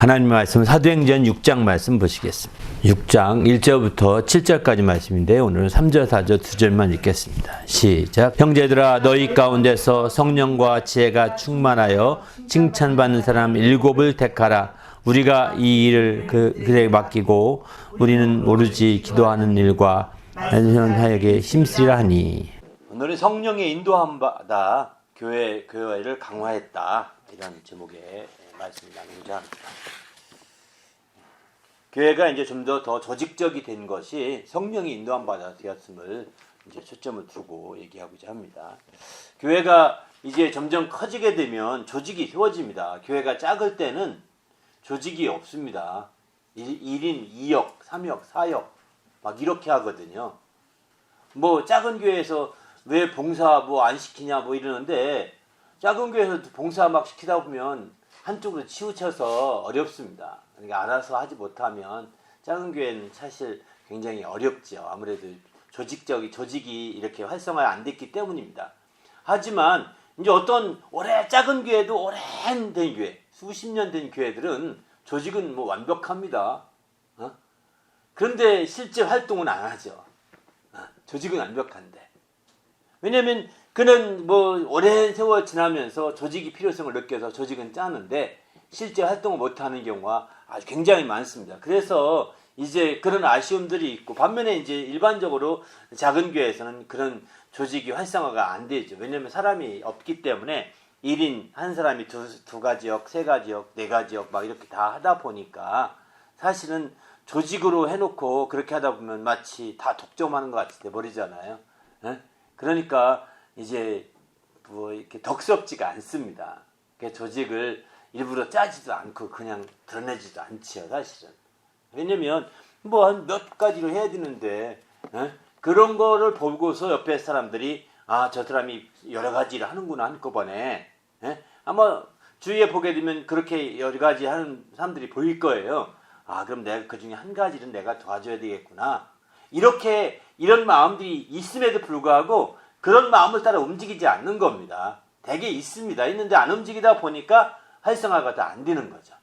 하나님의 말씀 사도행전 6장 말씀 보시겠습니다. 6장 1절부터 7절까지 말씀인데 오늘은 3절, 4절, 2절만 읽겠습니다. 시작. 형제들아 너희 가운데서 성령과 지혜가 충만하여 칭찬받는 사람 7을 택하라. 우리가 이 일을 그에게 맡기고 우리는 오로지 기도하는 일과 하에게 힘쓰리라 하니. 오늘은 성령의 인도함 받아 교회를 강화했다. 이런 제목의 말씀을 나누고자 합니다. 교회가 이제 좀 더 조직적이 된 것이 성령이 인도함 받아 되었음을 이제 초점을 두고 얘기하고자 합니다. 교회가 이제 점점 커지게 되면 조직이 세워집니다. 교회가 작을 때는 조직이 없습니다. 1인 2역, 3역, 4역 막 이렇게 하거든요. 뭐 작은 교회에서 왜 봉사 뭐 안 시키냐 뭐 이러는데 작은 교회에서 봉사 막 시키다 보면 한쪽으로 치우쳐서 어렵습니다. 그러니까 알아서 하지 못하면 작은 교회는 사실 굉장히 어렵죠. 아무래도 조직이 이렇게 활성화가 안 됐기 때문입니다. 하지만 이제 어떤 작은 교회도 오랜 된 교회, 수십 년 된 교회들은 조직은 뭐 완벽합니다. 그런데 실제 활동은 안 하죠. 조직은 완벽한데. 왜냐하면 그는 뭐 오랜 세월 지나면서 조직이 필요성을 느껴서 조직은 짜는데 실제 활동을 못하는 경우가 아주 굉장히 많습니다. 그래서 이제 그런 아쉬움들이 있고 반면에 이제 일반적으로 작은 교회에서는 그런 조직이 활성화가 안 되죠. 왜냐하면 사람이 없기 때문에 1인 한 사람이 두 가지역, 세 가지역, 네 가지역 막 이렇게 다 하다 보니까 사실은 조직으로 해놓고 그렇게 하다 보면 마치 다 독점하는 것 같이 돼버리잖아요. 그러니까 이제 뭐 이렇게 덕스럽지가 않습니다. 조직을 일부러 짜지도 않고 그냥 드러내지도 않지요, 사실은. 왜냐면 뭐 한 몇 가지로 해야 되는데 그런 거를 보고서 옆에 사람들이 저 사람이 여러 가지를 하는구나 한꺼번에 아마 주위에 보게 되면 그렇게 여러 가지 하는 사람들이 보일 거예요. 그럼 내가 그 중에 한 가지는 내가 도와줘야 되겠구나. 이런 마음들이 있음에도 불구하고 그런 마음을 따라 움직이지 않는 겁니다. 되게 있습니다. 있는데 안 움직이다 보니까 활성화가 다 안 되는 거죠.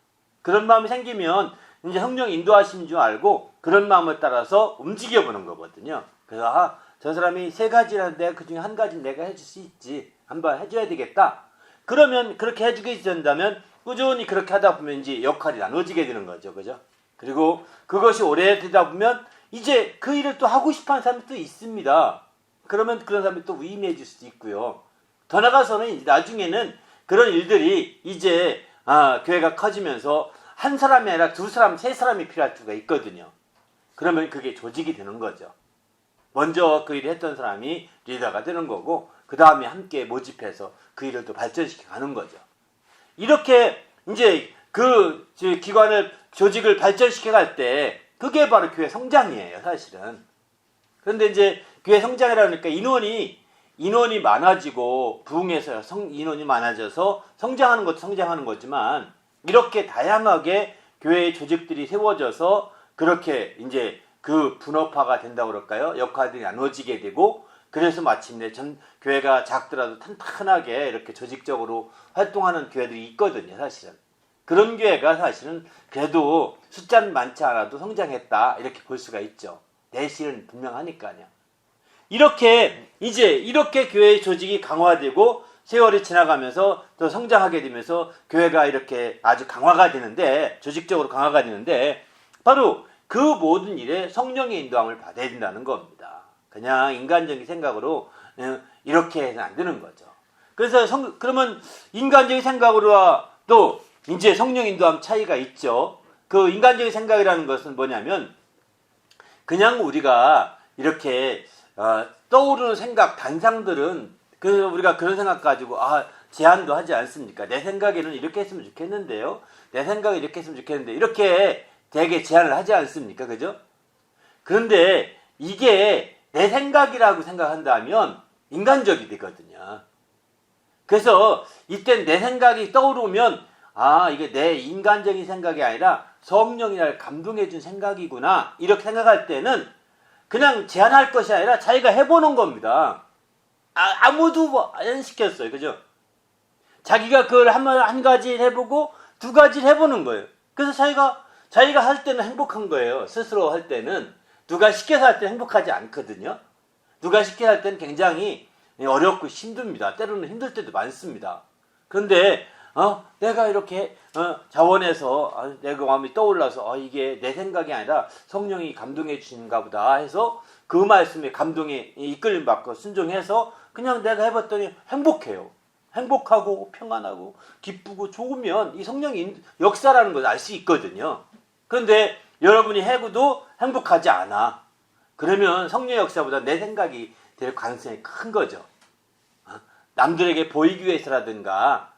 그런 마음이 생기면 이제 성령 인도하시는 줄 알고 그런 마음을 따라서 움직여 보는 거거든요. 그래서 저 사람이 세 가지라는데 그 중에 한 가지는 내가 해줄 수 있지. 한번 해줘야 되겠다. 그러면 그렇게 해주게 된다면 꾸준히 그렇게 하다 보면 이제 역할이 나눠지게 되는 거죠. 그죠? 그리고 그것이 오래되다 보면 이제 그 일을 또 하고 싶어 하는 사람이 또 있습니다. 그러면 그런 사람이 또 위임해 줄 수도 있고요. 더 나가서는 이제 나중에는 그런 일들이 이제 교회가 커지면서 한 사람이 아니라 두 사람, 세 사람이 필요할 수가 있거든요. 그러면 그게 조직이 되는 거죠. 먼저 그 일을 했던 사람이 리더가 되는 거고 그 다음에 함께 모집해서 그 일을 또 발전시켜 가는 거죠. 이렇게 이제 그 조직을 발전시켜 갈 때 그게 바로 교회 성장이에요, 사실은. 그런데 이제 교회 성장이라니까 인원이 많아지고 부흥해서 인원이 많아져서 성장하는 것도 성장하는 거지만 이렇게 다양하게 교회의 조직들이 세워져서 그렇게 이제 그 분업화가 된다고 그럴까요? 역할들이 나눠지게 되고 그래서 마침내 교회가 작더라도 탄탄하게 이렇게 조직적으로 활동하는 교회들이 있거든요, 사실은. 그런 교회가 사실은 그래도 숫자는 많지 않아도 성장했다 이렇게 볼 수가 있죠. 내실은 분명하니까요. 이렇게 교회의 조직이 강화되고 세월이 지나가면서 또 성장하게 되면서 교회가 이렇게 아주 강화가 되는데 조직적으로 강화가 되는데 바로 그 모든 일에 성령의 인도함을 받아야 된다는 겁니다. 그냥 인간적인 생각으로 이렇게 해서는 안 되는 거죠. 그래서 그러면 인간적인 생각으로와 또 이제 성령 인도함 차이가 있죠. 그 인간적인 생각이라는 것은 뭐냐면 그냥 우리가 이렇게 떠오르는 생각, 단상들은 그래서 우리가 그런 생각 가지고 제안도 하지 않습니까? 내 생각에는 이렇게 했으면 좋겠는데요. 내 생각에 이렇게 했으면 좋겠는데 이렇게 되게 제안을 하지 않습니까? 그죠? 그런데 이게 내 생각이라고 생각한다면 인간적이 되거든요. 그래서 이때 내 생각이 떠오르면 이게 내 인간적인 생각이 아니라 성령이 나를 감동해 준 생각이구나 이렇게 생각할 때는 그냥 제안할 것이 아니라 자기가 해보는 겁니다. 아무도 안 시켰어요. 그죠? 자기가 그걸 한 가지 해보고 두 가지를 해보는 거예요. 그래서 자기가 할 때는 행복한 거예요. 스스로 할 때는. 누가 시켜서 할 때는 행복하지 않거든요. 누가 시켜서 할 때는 굉장히 어렵고 힘듭니다. 때로는 힘들 때도 많습니다. 그런데 내가 이렇게 자원해서 내 마음이 떠올라서 이게 내 생각이 아니라 성령이 감동해 주시는가 보다 해서 그 말씀에 감동에 이끌림 받고 순종해서 그냥 내가 해봤더니 행복해요. 행복하고 평안하고 기쁘고 좋으면 이 성령의 역사라는 걸 알 수 있거든요. 그런데 여러분이 해고도 행복하지 않아. 그러면 성령의 역사보다 내 생각이 될 가능성이 큰 거죠. 남들에게 보이기 위해서라든가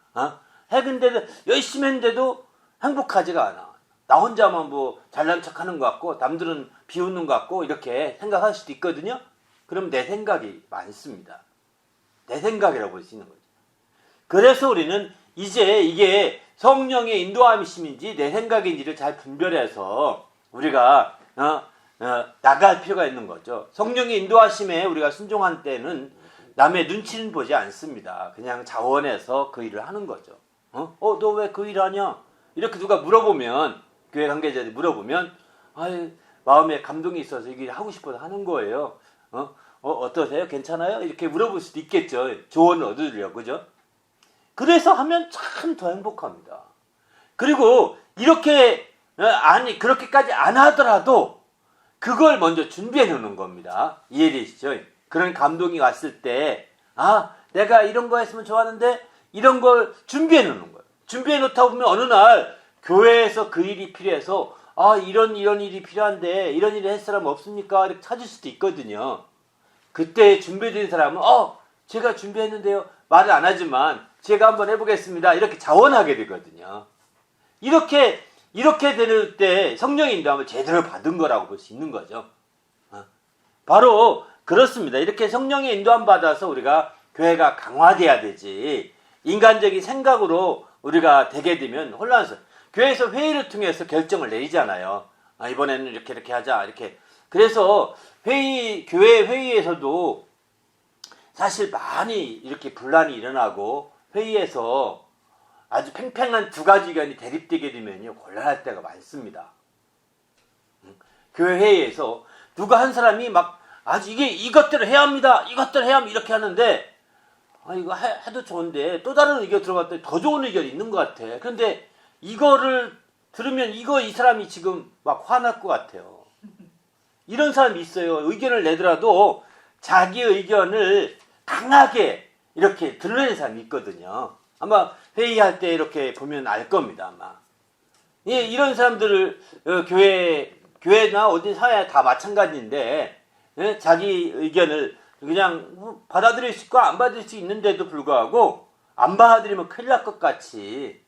해근데도 열심히 했는데도 행복하지가 않아. 나 혼자만 뭐 잘난 척하는 것 같고 남들은 비웃는 것 같고 이렇게 생각할 수도 있거든요. 그럼 내 생각이 많습니다. 내 생각이라고 볼 수 있는 거죠. 그래서 우리는 이제 이게 성령의 인도함이심인지 내 생각인지를 잘 분별해서 우리가 나갈 필요가 있는 거죠. 성령의 인도하심에 우리가 순종한 때는 남의 눈치는 보지 않습니다. 그냥 자원해서 그 일을 하는 거죠. 너 왜 그 일 하냐? 이렇게 누가 물어보면, 교회 관계자들이 물어보면, 마음에 감동이 있어서 이 일 하고 싶어서 하는 거예요. 어떠세요? 괜찮아요? 이렇게 물어볼 수도 있겠죠. 조언을 얻으려고, 그죠? 그래서 하면 참 더 행복합니다. 그리고 이렇게, 그렇게까지 안 하더라도 그걸 먼저 준비해 놓는 겁니다. 이해되시죠? 그런 감동이 왔을 때, 내가 이런 거 했으면 좋았는데, 이런 걸 준비해 놓는 거예요. 준비해 놓다 보면 어느 날 교회에서 그 일이 필요해서, 이런 일이 필요한데, 이런 일을 할 사람 없습니까? 이렇게 찾을 수도 있거든요. 그때 준비된 사람은, 제가 준비했는데요. 말을 안 하지만, 제가 한번 해보겠습니다. 이렇게 자원하게 되거든요. 이렇게 될 때 성령의 인도함을 제대로 받은 거라고 볼 수 있는 거죠. 바로 그렇습니다. 이렇게 성령의 인도함 받아서 우리가 교회가 강화돼야 되지. 인간적인 생각으로 우리가 되게 되면 혼란스러워. 교회에서 회의를 통해서 결정을 내리잖아요. 이번에는 이렇게 하자. 이렇게. 그래서 교회 회의에서도 사실 많이 이렇게 분란이 일어나고 회의에서 아주 팽팽한 두 가지 의견이 대립되게 되면요. 곤란할 때가 많습니다. 교회 회의에서 누가 한 사람이 막 아주 이것들을 해야 합니다. 이것들을 해야 합니다. 이렇게 하는데 이거 해도 좋은데 또 다른 의견 들어봤더니 더 좋은 의견이 있는 것 같아. 그런데 이거를 들으면 이 사람이 지금 막 화날 것 같아요. 이런 사람이 있어요. 의견을 내더라도 자기 의견을 강하게 이렇게 드러내는 사람이 있거든요. 아마 회의할 때 이렇게 보면 알 겁니다. 아마. 이런 사람들을 교회나 어디 사회 다 마찬가지인데 자기 의견을 그냥 받아들일 수 있고 안 받을 수 있는데도 불구하고 안 받아들이면 큰일 날 것 같이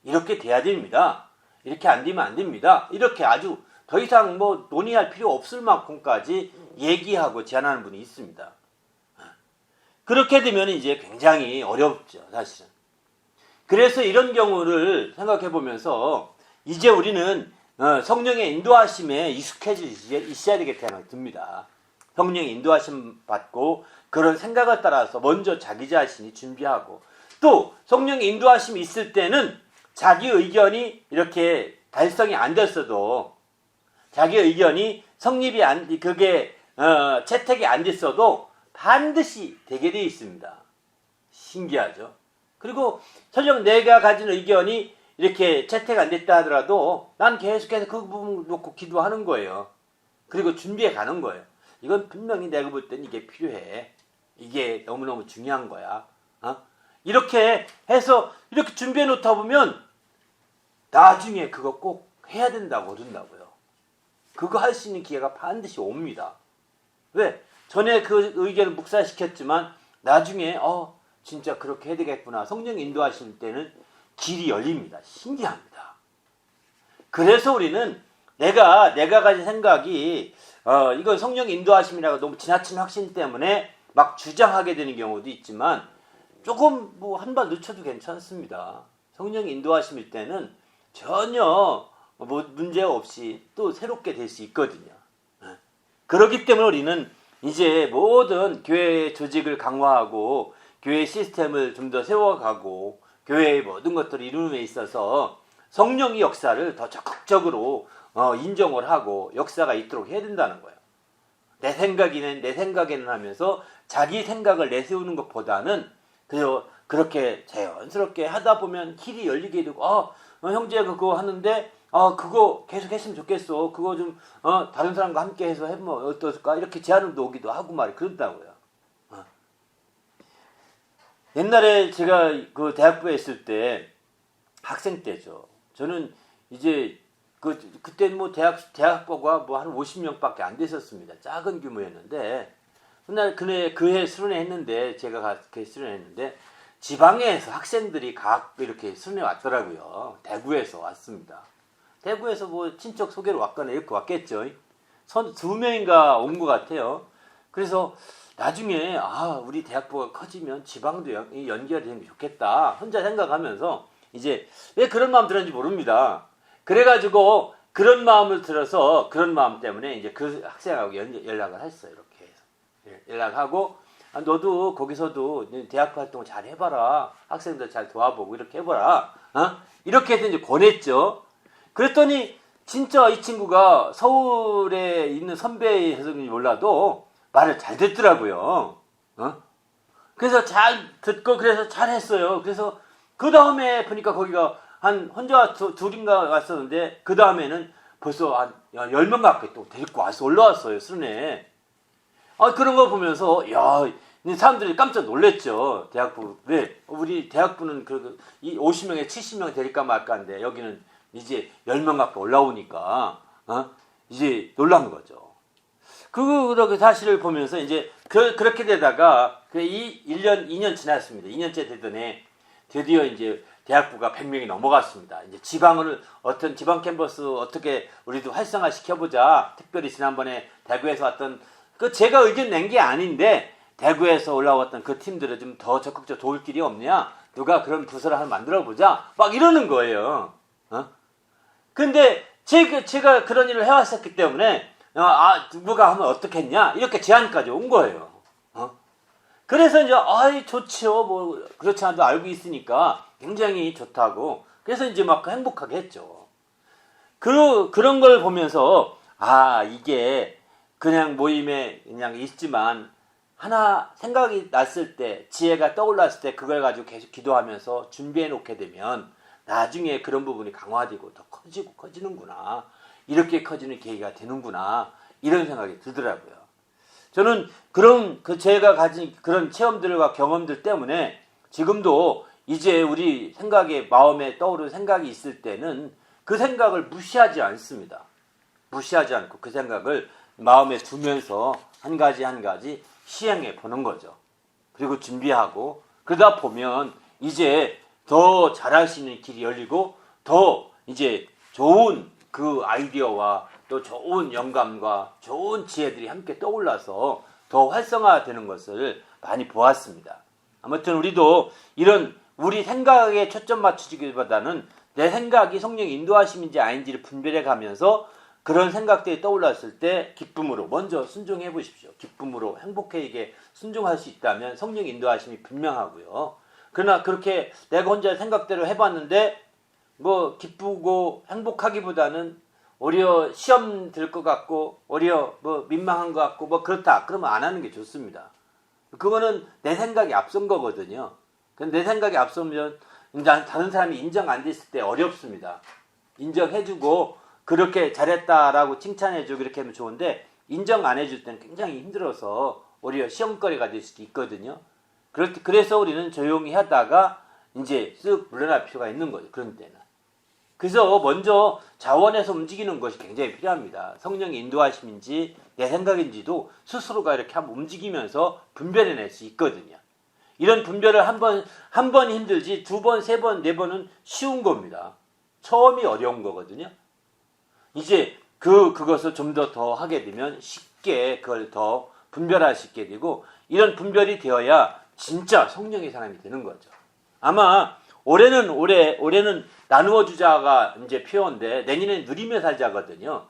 이렇게 돼야 됩니다. 이렇게 안 되면 안 됩니다. 이렇게 아주 더 이상 뭐 논의할 필요 없을 만큼까지 얘기하고 제안하는 분이 있습니다. 그렇게 되면 이제 굉장히 어렵죠, 사실은. 그래서 이런 경우를 생각해 보면서 이제 우리는 성령의 인도하심에 익숙해져 있어야 되겠다는 생각이 듭니다. 성령의 인도하심 받고 그런 생각을 따라서 먼저 자기 자신이 준비하고 또 성령의 인도하심이 있을 때는 자기 의견이 이렇게 달성이 안 됐어도 자기 의견이 성립이 그게 채택이 안 됐어도 반드시 되게 되어 있습니다. 신기하죠? 그리고 설령 내가 가진 의견이 이렇게 채택 안 됐다 하더라도 난 계속해서 그 부분 놓고 기도하는 거예요. 그리고 준비해 가는 거예요. 이건 분명히 내가 볼 땐 이게 필요해. 이게 너무너무 중요한 거야. 이렇게 해서 이렇게 준비해 놓다 보면 나중에 그거 꼭 해야 된다고 그런다고요. 그거 할 수 있는 기회가 반드시 옵니다. 왜? 전에 그 의견을 묵살시켰지만 나중에 진짜 그렇게 해야 되겠구나. 성령 인도하실 때는 길이 열립니다. 신기합니다. 그래서 우리는 내가 가진 생각이 이건 성령 인도하심이라고 너무 지나친 확신 때문에 막 주장하게 되는 경우도 있지만 조금 뭐 한 발 늦춰도 괜찮습니다. 성령 인도하심일 때는 전혀 뭐 문제 없이 또 새롭게 될 수 있거든요. 그렇기 때문에 우리는 이제 모든 교회 조직을 강화하고 교회 시스템을 좀 더 세워가고 교회의 모든 것들을 이루는 데 있어서 성령의 역사를 더 적극적으로 인정을 하고 역사가 있도록 해야 된다는 거예요. 내 생각에는 하면서 자기 생각을 내세우는 것보다는 그렇게 자연스럽게 하다 보면 길이 열리게 되고 형제가 그거 하는데 그거 계속 했으면 좋겠어. 그거 좀 다른 사람과 함께 해서 해보면 어떨까? 이렇게 제안도 오기도 하고 말이 그런다고요. 옛날에 제가 그 대학부에 있을 때 학생 때죠. 저는 이제 그때 뭐 대학부가 뭐 한 50명밖에 안 됐었습니다. 작은 규모였는데 그날 그해 수련회 했는데 제가 그 수련회 했는데 지방에서 학생들이 각 이렇게 수련회 왔더라고요. 대구에서 왔습니다. 대구에서 뭐 친척 소개로 왔거나 이렇게 왔겠죠. 2명인가 온 것 같아요. 그래서 나중에 우리 대학부가 커지면 지방도 연결이 되면 좋겠다. 혼자 생각하면서 이제 왜 그런 마음 들었는지 모릅니다. 그래가지고 그런 마음을 들어서 그런 마음 때문에 이제 그 학생하고 연락을 했어요. 이렇게 해서 연락하고 너도 거기서도 대학 활동을 잘 해봐라. 학생들 잘 도와보고 이렇게 해봐라. 이렇게 해서 이제 권했죠. 그랬더니 진짜 이 친구가 서울에 있는 선배 해석인지 몰라도 말을 잘 듣더라고요. 그래서 잘 듣고 그래서 잘 했어요. 그래서 그 다음에 보니까 거기가 한 혼자 둘인가 왔었는데 그 다음에는 벌써 한 10명 가까이 또 데리고 와서 올라왔어요. 수련회. 그런 거 보면서 사람들이 깜짝 놀랬죠. 대학부. 왜? 우리 대학부는 이 50명에 70명 데릴까 말까 한데 여기는 이제 10명 가까이 올라오니까 이제 놀란 거죠. 그렇게 사실을 보면서 이제 그렇게 되다가 1년, 2년 지났습니다. 2년째 되더니 드디어 이제 대학부가 100명이 넘어갔습니다. 이제 어떤 지방 캠퍼스 어떻게 우리도 활성화 시켜보자. 특별히 지난번에 대구에서 왔던 제가 의견 낸 게 아닌데 대구에서 올라왔던 그 팀들을 좀 더 적극적으로 도울 길이 없냐? 누가 그런 부서를 하나 만들어보자. 막 이러는 거예요. 근데 제가 그런 일을 해왔었기 때문에 누가 하면 어떻겠냐? 이렇게 제안까지 온 거예요. 그래서 이제 좋지요. 뭐 그렇지 않아도 알고 있으니까 굉장히 좋다고. 그래서 이제 막 행복하게 했죠. 그런 걸 보면서 이게 그냥 모임에 그냥 있지만 하나 생각이 났을 때 지혜가 떠올랐을 때 그걸 가지고 계속 기도하면서 준비해 놓게 되면 나중에 그런 부분이 강화되고 더 커지고 커지는구나. 이렇게 커지는 계기가 되는구나. 이런 생각이 들더라고요. 저는 제가 가진 그런 체험들과 경험들 때문에 지금도 이제 우리 마음에 떠오르는 생각이 있을 때는 그 생각을 무시하지 않습니다. 무시하지 않고 그 생각을 마음에 두면서 한 가지 시행해 보는 거죠. 그리고 준비하고 그러다 보면 이제 더 잘할 수 있는 길이 열리고 더 이제 좋은 그 아이디어와 또 좋은 영감과 좋은 지혜들이 함께 떠올라서 더 활성화되는 것을 많이 보았습니다. 아무튼 우리도 우리 생각에 초점 맞추기보다는 내 생각이 성령의 인도하심인지 아닌지를 분별해 가면서 그런 생각들이 떠올랐을 때 기쁨으로 먼저 순종해 보십시오. 기쁨으로 행복하게 순종할 수 있다면 성령의 인도하심이 분명하고요. 그러나 그렇게 내가 혼자 생각대로 해봤는데 뭐 기쁘고 행복하기보다는 오히려 시험 들 것 같고 오히려 뭐 민망한 것 같고 뭐 그렇다. 그러면 안 하는 게 좋습니다. 그거는 내 생각이 앞선 거거든요. 내 생각이 앞서면 다른 사람이 인정 안 됐을 때 어렵습니다. 인정해주고 그렇게 잘했다라고 칭찬해주고 이렇게 하면 좋은데 인정 안 해줄 때는 굉장히 힘들어서 오히려 시험거리가 될 수도 있거든요. 그래서 우리는 조용히 하다가 이제 쓱 물러날 필요가 있는 거죠. 그런 때는. 그래서 먼저 자원해서 움직이는 것이 굉장히 필요합니다. 성령의 인도하심인지 내 생각인지도 스스로가 이렇게 한번 움직이면서 분별해낼 수 있거든요. 이런 분별을 한 번 힘들지 2번, 3번, 4번은 쉬운 겁니다. 처음이 어려운 거거든요. 이제 그것을 좀 더 하게 되면 쉽게 그걸 더 분별할 수 있게 되고 이런 분별이 되어야 진짜 성령의 사람이 되는 거죠. 아마 올해는 나누어 주자가 이제 표어인데 내년에는 누리며 살자거든요.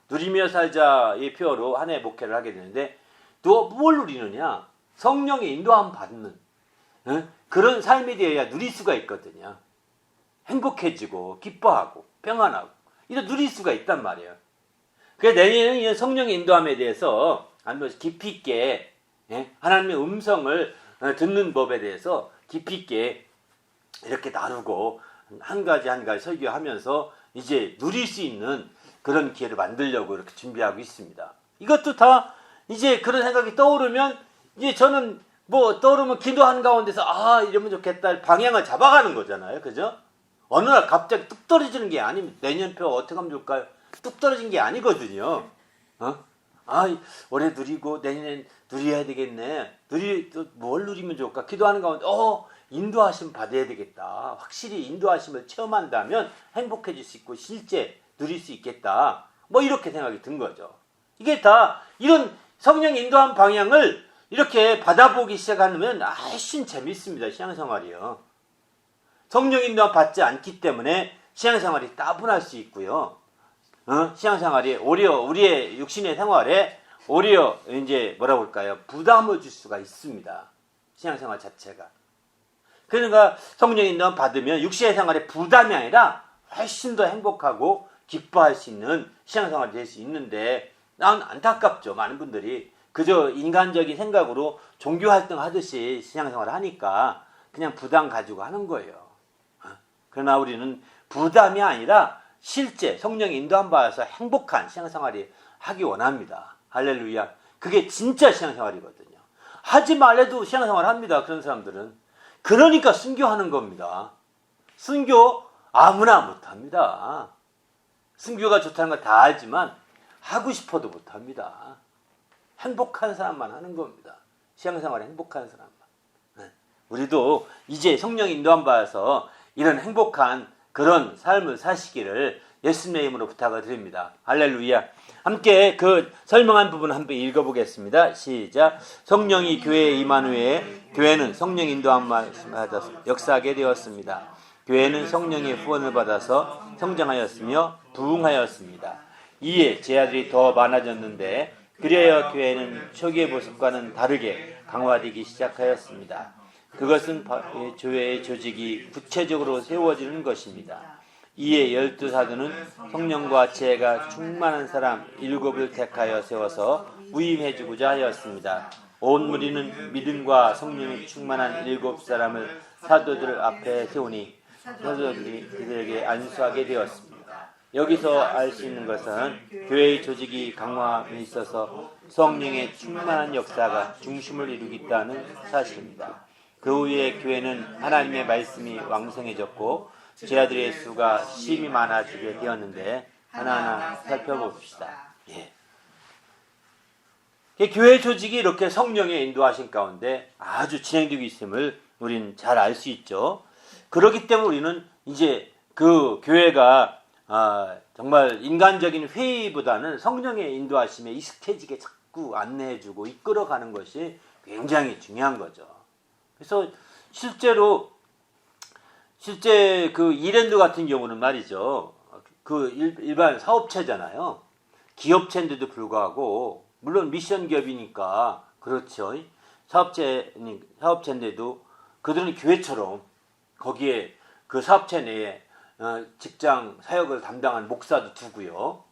누리며 살자의 표어로 한 해 목회를 하게 되는데 또 뭘 누리느냐? 성령의 인도함 받는 그런 삶이 되어야 누릴 수가 있거든요. 행복해지고 기뻐하고 평안하고 이런 누릴 수가 있단 말이에요. 그래서 내년에는 성령의 인도함에 대해서 한번 깊이 있게 하나님의 음성을 듣는 법에 대해서 깊이 있게 이렇게 나누고 한 가지 한 가지 설교하면서 이제 누릴 수 있는 그런 기회를 만들려고 이렇게 준비하고 있습니다. 이것도 다 이제 그런 생각이 떠오르면 이제 저는 뭐 떠오르면 기도하는 가운데서 이러면 좋겠다 방향을 잡아가는 거잖아요. 그죠? 어느 날 갑자기 뚝 떨어지는 게 아니면 내년표 어떻게 하면 좋을까요? 뚝 떨어진 게 아니거든요. 올해 누리고 내년엔 누려야 되겠네. 뭘 누리면 좋을까? 기도하는 가운데 인도하심 받아야 되겠다. 확실히 인도하심을 체험한다면 행복해질 수 있고 실제 누릴 수 있겠다. 뭐 이렇게 생각이 든 거죠. 이게 다 이런 성령 인도한 방향을 이렇게 받아보기 시작하면 훨씬 재밌습니다. 신앙생활이요. 성령 인도함 받지 않기 때문에 신앙생활이 따분할 수 있고요. 신앙생활이 오히려 우리의 육신의 생활에 오히려 이제 뭐라고 할까요? 부담을 줄 수가 있습니다. 신앙생활 자체가. 그러니까 성령 인도함 받으면 육신의 생활에 부담이 아니라 훨씬 더 행복하고 기뻐할 수 있는 신앙생활이 될 수 있는데 난 안타깝죠. 많은 분들이 그저 인간적인 생각으로 종교활동 하듯이 신앙생활을 하니까 그냥 부담 가지고 하는 거예요. 그러나 우리는 부담이 아니라 실제 성령의 인도함 받아서 행복한 신앙생활이 하기 원합니다. 할렐루야. 그게 진짜 신앙생활이거든요. 하지 말래도 신앙생활 합니다. 그런 사람들은. 그러니까 순교하는 겁니다. 순교 아무나 못합니다. 순교가 좋다는 걸 다 알지만 하고 싶어도 못합니다. 행복한 사람만 하는 겁니다. 신앙생활에 행복한 사람만. 우리도 이제 성령의 인도함 받아서 이런 행복한 그런 삶을 사시기를 예수님의 이름으로 부탁을 드립니다. 할렐루야. 함께 그 설명한 부분 한번 읽어보겠습니다. 시작. 성령이 교회에 임한 후에 교회는 성령 인도함 받아서 역사하게 되었습니다. 교회는 성령의 후원을 받아서 성장하였으며 부흥하였습니다. 이에 제자들이 더 많아졌는데 그리하여 교회는 초기의 모습과는 다르게 강화되기 시작하였습니다. 그것은 교회의 조직이 구체적으로 세워지는 것입니다. 이에 12사도는 성령과 지혜가 충만한 사람 7을 택하여 세워서 위임해주고자 하였습니다. 온 무리는 믿음과 성령이 충만한 7사람을 사도들 앞에 세우니 사도들이 그들에게 안수하게 되었습니다. 여기서 알 수 있는 것은 교회의 조직이 강화함에 있어서 성령의 충만한 역사가 중심을 이루겠다는 사실입니다. 그 후에 교회는 하나님의 말씀이 왕성해졌고 제자들의 수가 심히 많아지게 되었는데 하나하나 살펴봅시다. 교회 조직이 이렇게 성령의 인도하신 가운데 아주 진행되고 있음을 우리는 잘 알 수 있죠. 그렇기 때문에 우리는 이제 그 교회가 정말 인간적인 회의보다는 성령의 인도하심에 익숙해지게 자꾸 안내해주고 이끌어가는 것이 굉장히 중요한 거죠. 그래서 실제 그 이랜드 같은 경우는 말이죠. 그 일반 사업체잖아요. 기업체인데도 불구하고 물론 미션 기업이니까 그렇죠. 사업체인데도 그들은 교회처럼 거기에 그 사업체 내에 직장 사역을 담당한 목사도 두고요.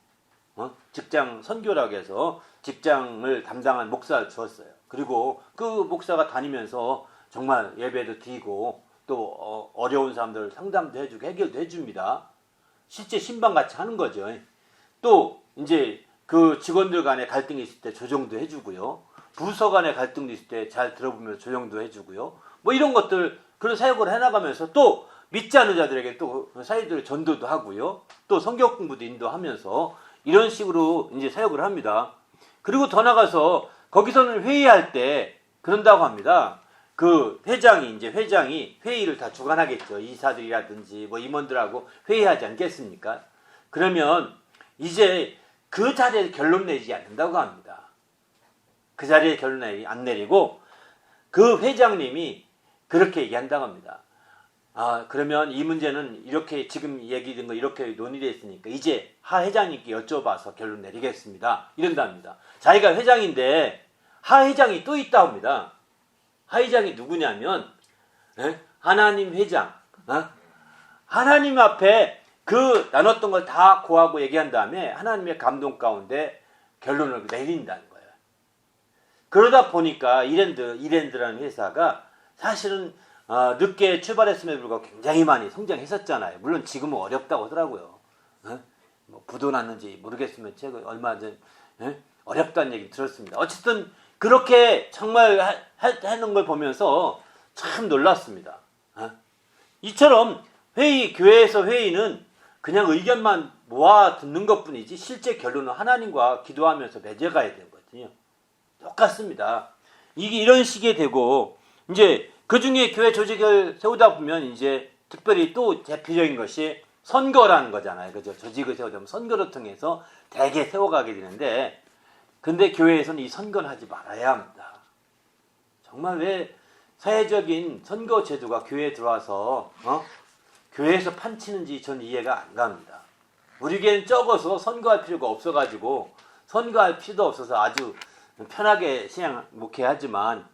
직장 선교라고 해서 직장을 담당한 목사를 주었어요. 그리고 그 목사가 다니면서 정말 예배도 드리고 또 어려운 사람들 상담도 해주고 해결도 해줍니다. 실제 신방같이 하는 거죠. 또 이제 그 직원들 간에 갈등이 있을 때 조정도 해주고요. 부서 간에 갈등도 있을 때 잘 들어보면서 조정도 해주고요. 뭐 이런 것들 그런 사역을 해나가면서 또 믿지 않는 자들에게 또 사이들 전도도 하고요. 또 성경 공부도 인도하면서 이런 식으로 이제 사역을 합니다. 그리고 더 나가서 거기서는 회의할 때 그런다고 합니다. 그 회장이 회의를 다 주관하겠죠. 이사들이라든지 뭐 임원들하고 회의하지 않겠습니까? 그러면 이제 그 자리에 결론 내지 않는다고 합니다. 그 자리에 결론 안 내리고 그 회장님이 그렇게 얘기한다고 합니다. 그러면 이 문제는 이렇게 지금 얘기된 거 이렇게 논의되어 있으니까 이제 하 회장님께 여쭤봐서 결론 내리겠습니다. 이런답니다. 자기가 회장인데 하 회장이 또 있다 합니다. 하 회장이 누구냐면 하나님 회장, 하나님 앞에 그 나눴던 걸 다 고하고 얘기한 다음에 하나님의 감동 가운데 결론을 내린다는 거예요. 그러다 보니까 이랜드라는 회사가 사실은 늦게 출발했음에도 불구하고 굉장히 많이 성장했었잖아요. 물론 지금은 어렵다고 하더라고요. 뭐 부도 났는지 모르겠으면 제가 얼마 전 어렵다는 얘기 들었습니다. 어쨌든 그렇게 정말 하는 걸 보면서 참 놀랐습니다. 이처럼 교회에서 회의는 그냥 의견만 모아 듣는 것뿐이지 실제 결론은 하나님과 기도하면서 맺어가야 되거든요. 똑같습니다. 이게 이런 식이 되고 이제 그 중에 교회 조직을 세우다 보면 이제 특별히 또 대표적인 것이 선거라는 거잖아요. 그죠? 조직을 세우려면 선거를 통해서 대개 세워가게 되는데 근데 교회에서는 이 선거는 하지 말아야 합니다. 정말 왜 사회적인 선거 제도가 교회에 들어와서 교회에서 판치는지 전 이해가 안 갑니다. 우리 교회는 적어서 선거할 필요가 없어가지고 선거할 필요도 없어서 아주 편하게 신앙 목회하지만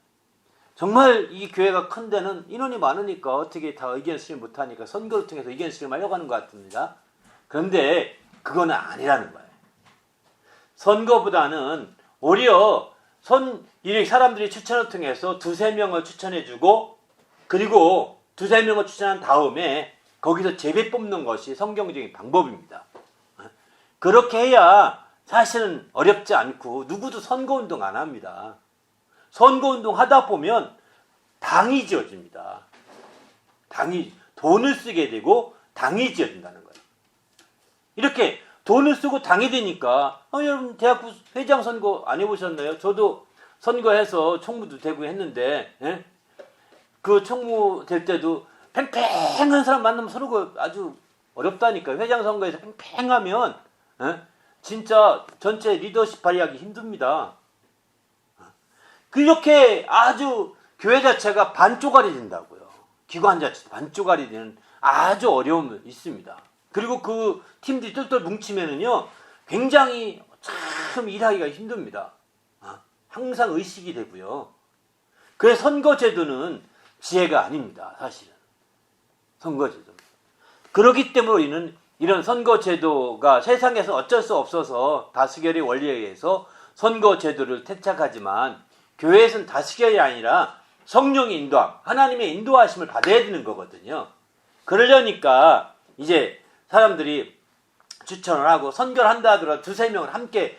정말 이 교회가 큰 데는 인원이 많으니까 어떻게 다 의견 수렴 못하니까 선거를 통해서 의견 수렴하려고 하는 것 같습니다. 그런데 그건 아니라는 거예요. 선거보다는 오히려 이 사람들이 추천을 통해서 두세 명을 추천해주고 그리고 두세 명을 추천한 다음에 거기서 제비 뽑는 것이 성경적인 방법입니다. 그렇게 해야 사실은 어렵지 않고 누구도 선거운동 안 합니다. 선거운동 하다 보면 당이 지어집니다. 돈을 쓰게 되고 당이 지어진다는 거예요. 이렇게 돈을 쓰고 당이 되니까 여러분 대학부 회장 선거 안 해보셨나요? 저도 선거해서 총무도 되고 했는데 그 총무 될 때도 팽팽한 사람 만나면 서로 아주 어렵다니까요. 회장 선거에서 팽팽하면 진짜 전체 리더십 발휘하기 힘듭니다. 그렇게 아주 교회 자체가 반쪼가리 된다고요. 기관 자체도 반쪼가리 되는 아주 어려움이 있습니다. 그리고 그 팀들이 똘똘 뭉치면은요, 굉장히 참 일하기가 힘듭니다. 항상 의식이 되고요. 그래서 선거제도는 지혜가 아닙니다. 사실은. 선거제도. 그렇기 때문에 우리는 이런 선거제도가 세상에서 어쩔 수 없어서 다수결의 원리에 의해서 선거제도를 태착하지만 교회에서는 다수결이 아니라 성령의 인도함, 하나님의 인도하심을 받아야 되는 거거든요. 그러려니까 이제 사람들이 추천을 하고 선거를 한다 하더라도 두세 명을 함께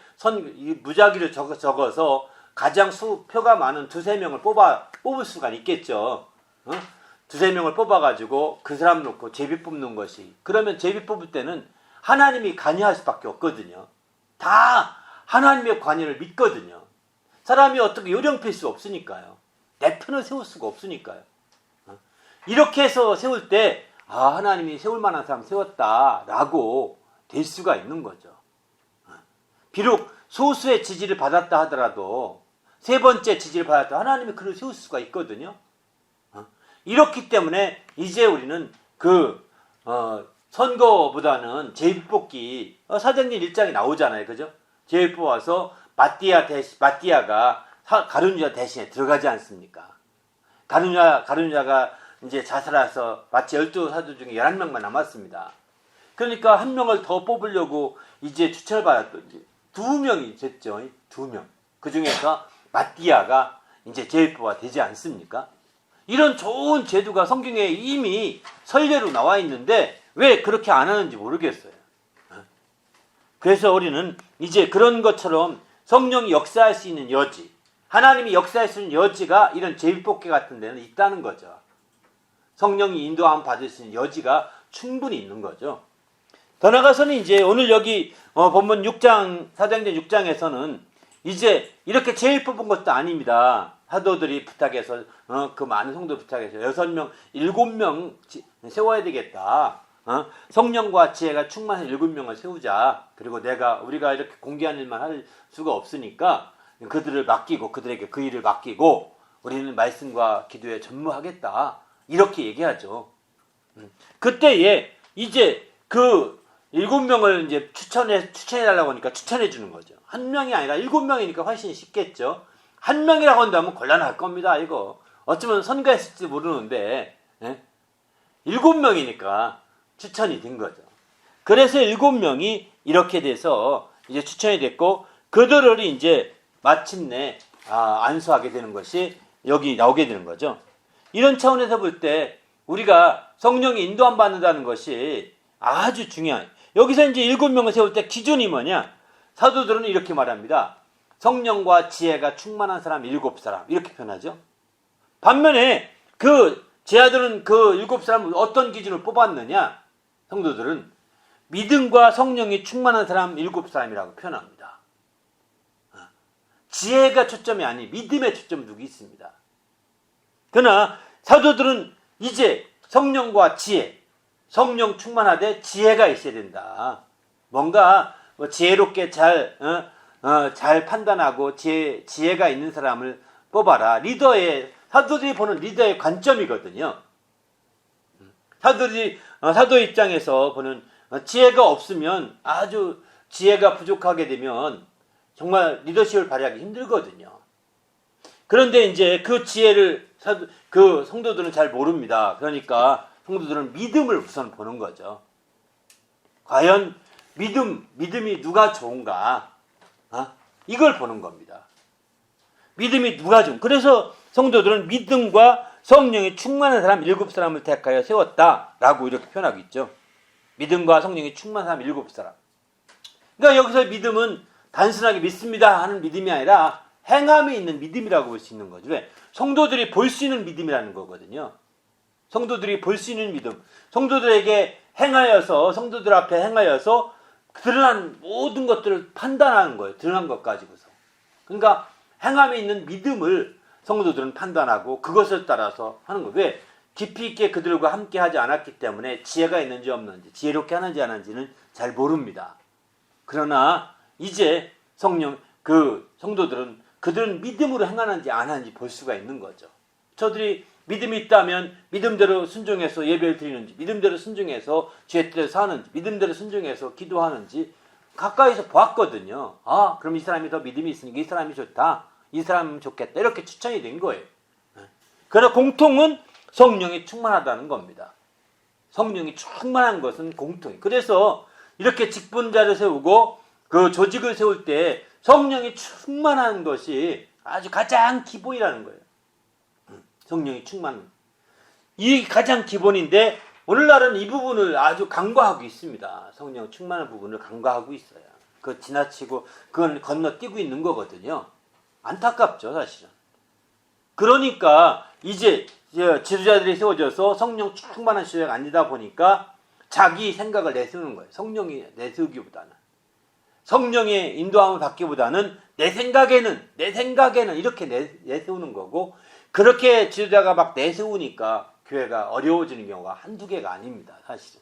무작위로 적어서 가장 표가 많은 두세 명을 뽑을 수가 있겠죠. 두세 명을 뽑아가지고 그 사람 놓고 제비 뽑는 것이. 그러면 제비 뽑을 때는 하나님이 관여할 수밖에 없거든요. 다 하나님의 관여를 믿거든요. 사람이 어떻게 요령필 수 없으니까요. 내 편을 세울 수가 없으니까요. 이렇게 해서 세울 때 하나님이 세울 만한 사람 세웠다라고 될 수가 있는 거죠. 비록 소수의 지지를 받았다 하더라도 세 번째 지지를 받았다 하나님이 그를 세울 수가 있거든요. 이렇기 때문에 이제 우리는 선거보다는 제비뽑기 사도행전 1장에 나오잖아요. 그죠? 제비 뽑아서 마띠아가 가룟유다 대신에 들어가지 않습니까? 가룟유다가 이제 자살해서 마치 12사도 중에 11명만 남았습니다. 그러니까 한 명을 더 뽑으려고 이제 추천을 받았던 2명이 됐죠. 2명. 그 중에서 마띠아가 이제 제비뽑아 되지 않습니까? 이런 좋은 제도가 성경에 이미 선례로 나와 있는데 왜 그렇게 안 하는지 모르겠어요. 그래서 우리는 이제 그런 것처럼 성령이 역사할 수 있는 여지, 하나님이 역사할 수 있는 여지가 이런 제비뽑기 같은 데는 있다는 거죠. 성령이 인도함 받을 수 있는 여지가 충분히 있는 거죠. 더 나아가서는 이제 오늘 여기 본문 6장, 사도행전 6장에서는 이제 이렇게 제일 뽑은 것도 아닙니다. 사도들이 부탁해서 그 많은 성도 부탁해서 6명, 7명 세워야 되겠다. 성령과 지혜가 충만한 7명을 세우자. 그리고 우리가 이렇게 공개한 일만 할 수가 없으니까 그들을 맡기고 그들에게 그 일을 맡기고 우리는 말씀과 기도에 전무하겠다. 이렇게 얘기하죠. 그때에 이제 그 7명을 이제 추천해달라고 하니까 추천해 주는 거죠. 한 명이 아니라 7명이니까 훨씬 쉽겠죠. 한 명이라고 한다면 곤란할 겁니다. 이거 어쩌면 선거했을지 모르는데 7명이니까 추천이 된 거죠. 그래서 7명이 이렇게 돼서 이제 추천이 됐고, 그들을 이제 마침내 안수하게 되는 것이 여기 나오게 되는 거죠. 이런 차원에서 볼 때 우리가 성령이 인도함 받는다는 것이 아주 중요해요. 여기서 이제 7명을 세울 때 기준이 뭐냐? 사도들은 이렇게 말합니다. 성령과 지혜가 충만한 사람 7사람 이렇게 표현하죠. 반면에 그 제자들은 그 7사람을 어떤 기준을 뽑았느냐? 성도들은 믿음과 성령이 충만한 사람 7사람이라고 표현합니다. 지혜가 초점이 아닌 믿음의 초점을 두고 있습니다. 그러나 사도들은 이제 성령과 지혜, 성령 충만하되 지혜가 있어야 된다. 뭔가 지혜롭게 잘 판단하고 지혜가 있는 사람을 뽑아라. 사도들이 보는 리더의 관점이거든요. 사도 입장에서 보는 지혜가 없으면, 아주 지혜가 부족하게 되면 정말 리더십을 발휘하기 힘들거든요. 그런데 이제 그 지혜를 그 성도들은 잘 모릅니다. 그러니까 성도들은 믿음을 우선 보는 거죠. 과연 믿음이 누가 좋은가? 이걸 보는 겁니다. 믿음이 누가 좋은. 그래서 성도들은 믿음과 성령이 충만한 사람 7사람을 택하여 세웠다라고 이렇게 표현하고 있죠. 믿음과 성령이 충만한 사람 7사람. 그러니까 여기서 믿음은 단순하게 믿습니다 하는 믿음이 아니라 행함이 있는 믿음이라고 볼 수 있는 거죠. 왜? 성도들이 볼 수 있는 믿음이라는 거거든요. 성도들이 볼 수 있는 믿음. 성도들에게 행하여서, 성도들 앞에 행하여서 드러난 모든 것들을 판단하는 거예요. 드러난 것 가지고서. 그러니까 행함이 있는 믿음을 성도들은 판단하고 그것을 따라서 하는 거예요. 왜? 깊이 있게 그들과 함께 하지 않았기 때문에 지혜가 있는지 없는지, 지혜롭게 하는지 안 하는지는 잘 모릅니다. 그러나 이제 성도들은 그들은 믿음으로 행하는지 안 하는지 볼 수가 있는 거죠. 저들이 믿음이 있다면 믿음대로 순종해서 예배를 드리는지, 믿음대로 순종해서 죄대로 사는지, 믿음대로 순종해서 기도하는지 가까이서 보았거든요. 그럼 이 사람이 더 믿음이 있으니까 이 사람이 좋다, 이 사람은 좋겠다, 이렇게 추천이 된 거예요. 그러나 공통은 성령이 충만하다는 겁니다. 성령이 충만한 것은 공통이에요. 그래서 이렇게 직분자를 세우고 그 조직을 세울 때 성령이 충만한 것이 아주 가장 기본이라는 거예요. 성령이 충만. 이 가장 기본인데 오늘날은 이 부분을 아주 간과하고 있습니다. 성령 충만한 부분을 간과하고 있어요. 그거 지나치고 그건 건너뛰고 있는 거거든요. 안타깝죠, 사실은. 그러니까 이제 지도자들이 세워져서 성령 충만한 시대가 아니다 보니까 자기 생각을 내세우는 거예요. 성령이 내세우기보다는. 성령의 인도함을 받기보다는 내 생각에는 이렇게 내세우는 거고, 그렇게 지도자가 막 내세우니까 교회가 어려워지는 경우가 한두 개가 아닙니다, 사실은.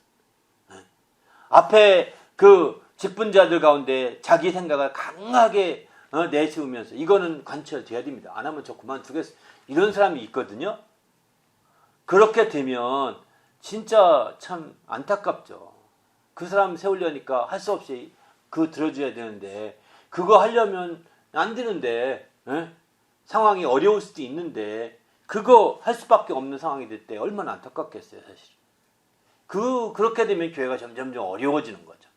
앞에 그 직분자들 가운데 자기 생각을 강하게 내세우면서 이거는 관철돼야 됩니다. 안 하면 저 그만두겠어. 이런 사람이 있거든요. 그렇게 되면 진짜 참 안타깝죠. 그 사람 세우려니까 할 수 없이 들어줘야 되는데, 그거 하려면 안 되는데, 상황이 어려울 수도 있는데, 그거 할 수밖에 없는 상황이 될 때 얼마나 안타깝겠어요, 사실. 그렇게 되면 교회가 점점 어려워지는 거죠.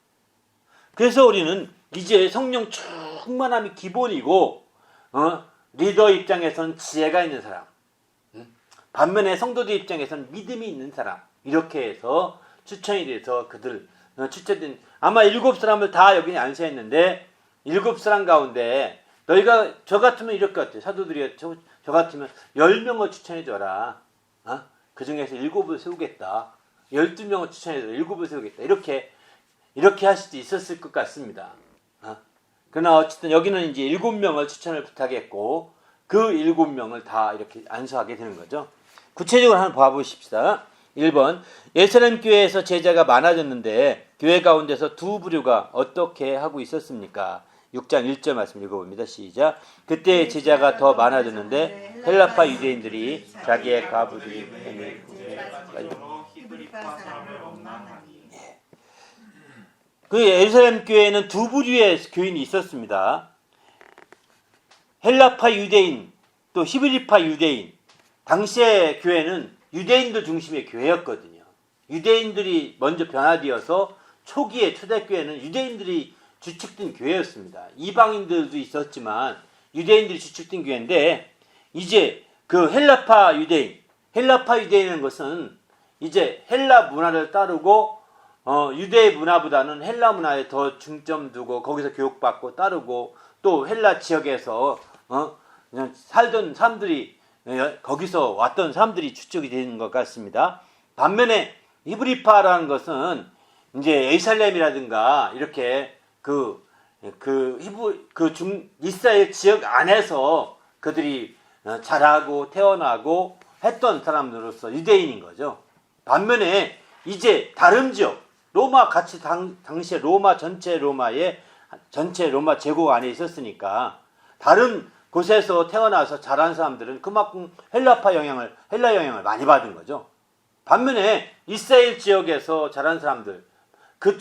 그래서 우리는 이제 성령 충만함이 기본이고, 리더 입장에서는 지혜가 있는 사람, 반면에 성도들 입장에서는 믿음이 있는 사람, 이렇게 해서 추천이 돼서 추천된, 아마 7사람을 다 여기 안수했는데 7사람 가운데 너희가 저 같으면 이럴 것 같아요. 사도들이 저 같으면 10명을 추천해줘라. 그 중에서 7을 세우겠다. 12명을 추천해줘라. 7을 세우겠다. 이렇게 할 수도 있었을 것 같습니다. 그러나 어쨌든 여기는 이제 7명을 추천을 부탁했고 그 7명을 다 이렇게 안수하게 되는 거죠. 구체적으로 한번 봐보십시다. 1번, 예루살렘 교회에서 제자가 많아졌는데 교회 가운데서 두 부류가 어떻게 하고 있었습니까? 6장 1절 말씀 읽어봅니다. 시작. 그때 제자가 더 많아졌는데 헬라파 유대인들이 자기의 과부들이 그 예루살렘 교회에는 두 부류의 교인이 있었습니다. 헬라파 유대인, 또 히브리파 유대인. 당시의 교회는 유대인들 중심의 교회였거든요. 유대인들이 먼저 변화되어서 초기에 초대교회는 유대인들이 주축된 교회였습니다. 이방인들도 있었지만 유대인들이 주축된 교회인데 이제 그 헬라파 유대인이라는 것은 이제 헬라 문화를 따르고 유대 문화보다는 헬라 문화에 더 중점 두고 거기서 교육받고 따르고 또 헬라 지역에서 그냥 살던 사람들이 거기서 왔던 사람들이 주축이 되는 것 같습니다. 반면에 히브리파라는 것은 이제 예루살렘이라든가 이렇게 이스라엘 지역 안에서 그들이 자라고 태어나고 했던 사람들로서 유대인인 거죠. 반면에 이제 다른 지역 로마 같이 당시에 로마 전체 로마 제국 안에 있었으니까 다른 곳에서 태어나서 자란 사람들은 그만큼 헬라 영향을 많이 받은 거죠. 반면에 이스라엘 지역에서 자란 사람들 그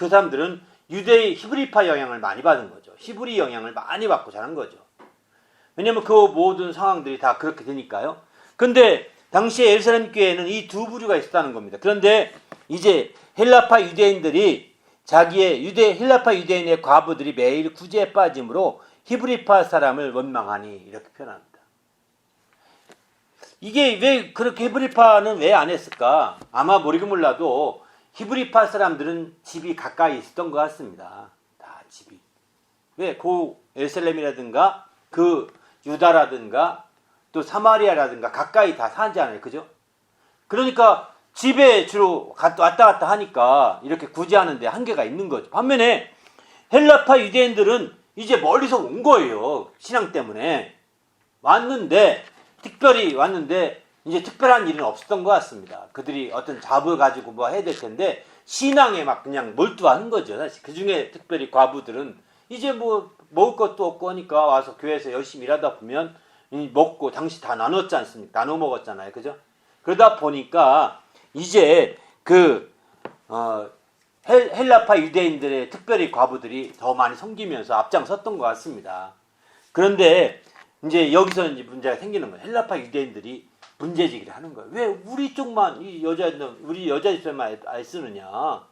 사람들은 히브리파 영향을 많이 받은 거죠. 히브리 영향을 많이 받고 자란 거죠. 왜냐면 그 모든 상황들이 다 그렇게 되니까요. 근데 당시에 예루살렘 교회에는 이 두 부류가 있었다는 겁니다. 그런데 이제 헬라파 유대인들이 헬라파 유대인의 과부들이 매일 구제에 빠짐으로 히브리파 사람을 원망하니 이렇게 표현합니다. 이게 왜 그렇게 히브리파는 왜 안 했을까? 아마 모르긴 몰라도 히브리파 사람들은 집이 가까이 있었던 것 같습니다. 다 집이. 왜? 예루살렘이라든가 유다라든가 또 사마리아라든가 가까이 다 사지 않아요. 그죠? 그러니까 집에 주로 왔다 갔다 하니까 이렇게 구제하는데 한계가 있는 거죠. 반면에 헬라파 유대인들은 이제 멀리서 온 거예요. 신앙 때문에. 특별히 왔는데 이제 특별한 일은 없었던 것 같습니다. 그들이 어떤 잡을 가지고 뭐 해야 될 텐데 신앙에 막 그냥 몰두하는 거죠. 사실 그 중에 특별히 과부들은 이제 뭐 먹을 것도 없고 하니까 와서 교회에서 열심히 일하다 보면 먹고 당시 다 나눴지 않습니까? 나눠 먹었잖아요. 그죠? 그러다 보니까 이제 헬라파 유대인들의 특별히 과부들이 더 많이 섬기면서 앞장섰던 것 같습니다. 그런데 이제 여기서 이제 문제가 생기는 거예요. 헬라파 유대인들이 문제제기를 하는 거예요. 왜 우리 쪽만 우리 여자 집사만 안 쓰느냐?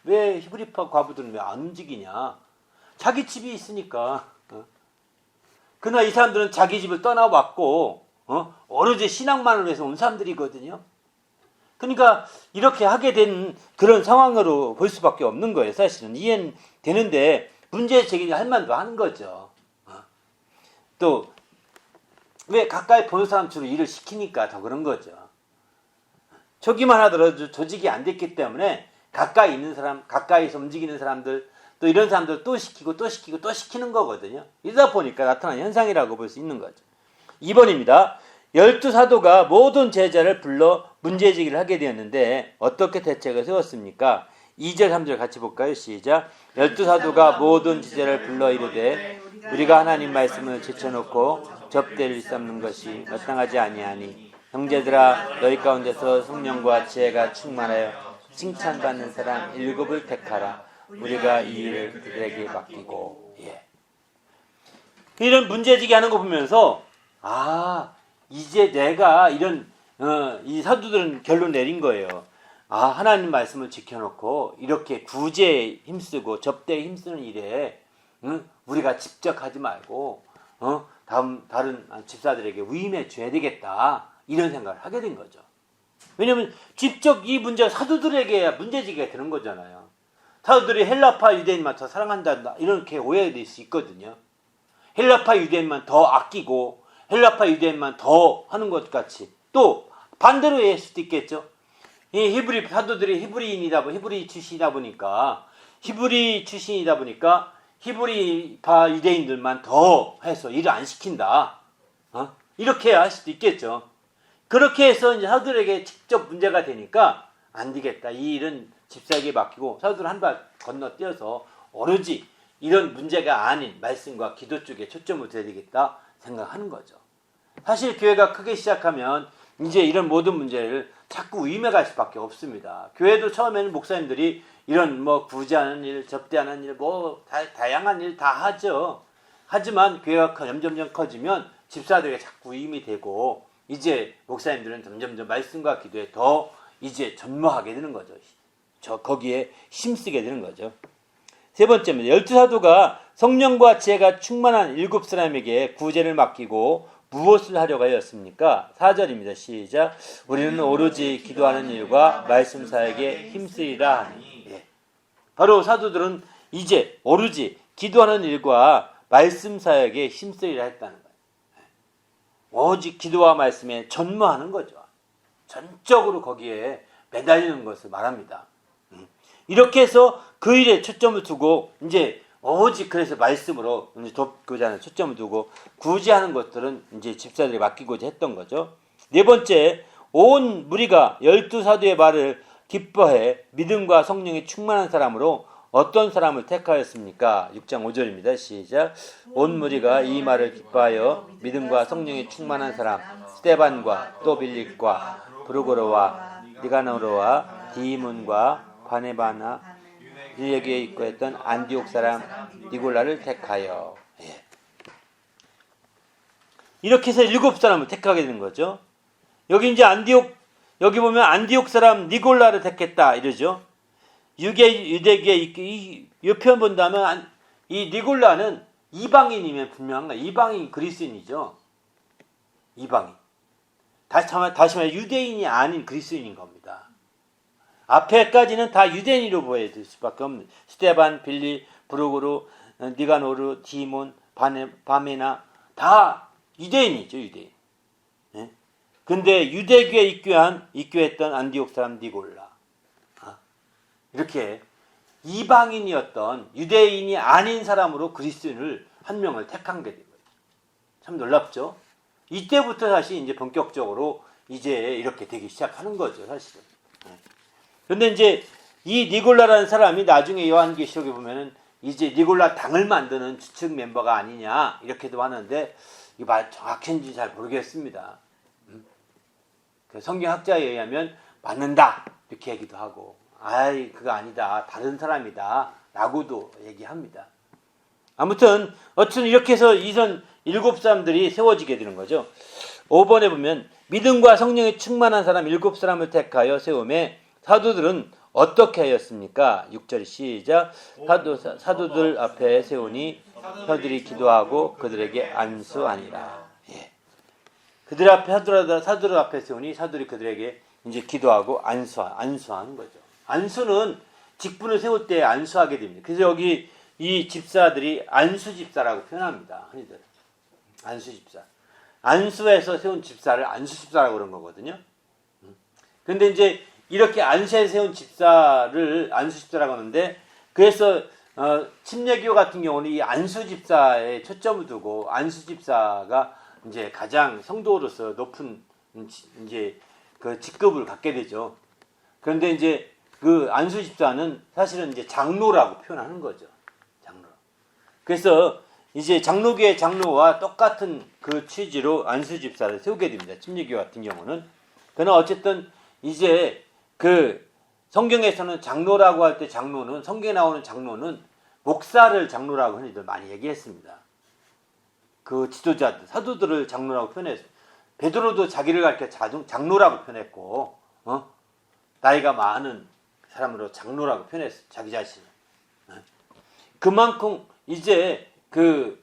왜 히브리파 과부들은 왜 안 움직이냐? 자기 집이 있으니까. 그러나 이 사람들은 자기 집을 떠나왔고 오로지 신앙만을 위해서 온 사람들이거든요. 그러니까 이렇게 하게 된 그런 상황으로 볼 수밖에 없는 거예요. 사실은 이해는 되는데 문제 제기를 할 만도 하는 거죠. 또 왜 가까이 보는 사람 주로 일을 시키니까 더 그런 거죠. 초기만 하더라도 조직이 안 됐기 때문에 가까이 있는 사람, 가까이서 움직이는 사람들, 또 이런 사람들 또 시키고 또 시키고 또 시키는 거거든요. 이러다 보니까 나타난 현상이라고 볼 수 있는 거죠. 2번입니다. 12사도가 모든 제자를 불러 문제제기를 하게 되었는데 어떻게 대책을 세웠습니까? 2절 3절 같이 볼까요? 시작. 12사도가 모든 제자를 불러 이르되 우리가 하나님 말씀을 제쳐놓고 접대를 일삼는 것이 마땅하지 아니하니 형제들아 너희 가운데서 성령과 지혜가 충만하여 칭찬받는 사람 7을 택하라. 우리가 이 일을 그들에게 맡기고. 이런 문제제기 하는 거 보면서 이제 내가 이 사도들은 결론 내린 거예요. 하나님 말씀을 지켜놓고 이렇게 구제에 힘쓰고 접대에 힘쓰는 일에 우리가 직접 하지 말고 다른 집사들에게 위임해 줘야 되겠다. 이런 생각을 하게 된 거죠. 왜냐하면 직접 이 문제가 사도들에게 문제제기가 되는 거잖아요. 사도들이 헬라파 유대인만 더 사랑한다 이렇게 오해될 수 있거든요. 헬라파 유대인만 더 아끼고 헬라파 유대인만 더 하는 것 같이 또 반대로 이해할 수도 있겠죠. 이 사도들이 히브리 출신이다 보니까 히브리파 유대인들만 더 해서 일을 안 시킨다. 이렇게 할 수도 있겠죠. 그렇게 해서 이제 사도들에게 직접 문제가 되니까 안 되겠다. 이 일은 집사에게 맡기고 사도들 한 발 건너뛰어서 오로지 이런 문제가 아닌 말씀과 기도 쪽에 초점을 둬야 되겠다 생각하는 거죠. 사실 교회가 크게 시작하면 이제 이런 모든 문제를 자꾸 위임해 수밖에 없습니다. 교회도 처음에는 목사님들이 이런 구제하는 일, 접대하는 일, 다양한 일 다 하죠. 하지만 교회가 점점점 커지면 집사들에게 자꾸 위임이 되고 이제 목사님들은 점점점 말씀과 기도에 더 이제 전무하게 되는 거죠. 거기에 힘쓰게 되는 거죠. 세 번째입니다. 12사도가 성령과 지혜가 충만한 7사람에게 구제를 맡기고 무엇을 하려고 하였습니까? 4절입니다. 시작. 우리는 오로지 기도하는 일과 말씀 사역에 힘쓰리라 하니. 예. 바로 사도들은 이제 오로지 기도하는 일과 말씀 사역에 힘쓰리라 했다는 거예요. 오직 기도와 말씀에 전무하는 거죠. 전적으로 거기에 매달리는 것을 말합니다. 이렇게 해서 그 일에 초점을 두고 이제 오직 그래서 말씀으로 돕고자 하는 초점을 두고 구제하는 것들은 이제 집사들이 맡기고자 했던 거죠. 네 번째, 온 무리가 12사도의 말을 기뻐해 믿음과 성령이 충만한 사람으로 어떤 사람을 택하였습니까? 6장 5절입니다. 시작. 온 무리가 이 말을 기뻐하여 믿음과 성령이 충만한 사람 스데반과 또 빌립과 브루고로와 니가노로와 디몬과 바네바나 유대교에 있고 했던 안디옥 사람 니골라를 택하여. 예. 이렇게 해서 7사람을 택하게 되는 거죠. 여기 이제 여기 보면 안디옥 사람 니골라를 택했다 이러죠. 유대교에 이 표현 본다면 이 니골라는 이방인이면 분명한 거예요. 이방인 그리스인이죠. 이방인. 다시 말해 유대인이 아닌 그리스인인 겁니다. 앞에까지는 다 유대인으로 보여야 될 수밖에 없는 스데반, 빌리, 브루고로, 니가노르, 디몬, 바메나 다 유대인이죠. 유대인. 네? 근데 유대교에 입교했던 안디옥 사람 니골라 이렇게 이방인이었던 유대인이 아닌 사람으로 그리스도인을 한 명을 택한 게 된 거예요. 참 놀랍죠? 이때부터 다시 이제 본격적으로 이제 이렇게 되기 시작하는 거죠, 사실은. 그런데 이제 이 니골라라는 사람이 나중에 요한계시록에 보면은 이제 니골라 당을 만드는 주축 멤버가 아니냐 이렇게도 하는데 이 말 정확한지 잘 모르겠습니다. 그 성경학자에 의하면 맞는다 이렇게 얘기도 하고. 아이 그거 아니다 다른 사람이다 라고도 얘기합니다. 아무튼 어쨌든 이렇게 해서 이선 7사람들이 세워지게 되는 거죠. 5번에 보면 믿음과 성령에 충만한 사람 7사람을 택하여 세우매 사도들은 어떻게 하였습니까? 6절 시작. 사도들 앞에 세우니 사도들이 기도하고 그들에게 안수하니라. 예. 그들 앞에 사도들 앞에 세우니 사도들이 그들에게 이제 기도하고 안수하는 거죠. 안수는 직분을 세울 때 안수하게 됩니다. 그래서 여기 이 집사들이 안수집사라고 표현합니다. 흔히들. 안수집사. 안수에서 세운 집사를 안수집사라고 그런 거거든요. 그런데 이제 이렇게 안수에 세운 집사를 안수집사라고 하는데 그래서 침례교 같은 경우는 이 안수집사에 초점을 두고 안수집사가 이제 가장 성도로서 높은 이제 그 직급을 갖게 되죠. 그런데 이제 그 안수 집사는 사실은 이제 장로라고 표현하는 거죠. 장로. 그래서 이제 장로교의 장로와 똑같은 그 취지로 안수 집사를 세우게 됩니다. 침례교 같은 경우는. 그러나 어쨌든 이제 그 성경에서는 장로라고 할 때 장로는 성경에 나오는 장로는 목사를 장로라고 흔히들 많이 얘기했습니다. 그 지도자들 사도들을 장로라고 표현했어요. 베드로도 자기를 가르쳐 장로라고 표현했고, 나이가 많은 사람으로 장로라고 표현했어요. 자기 자신을. 그만큼 이제 그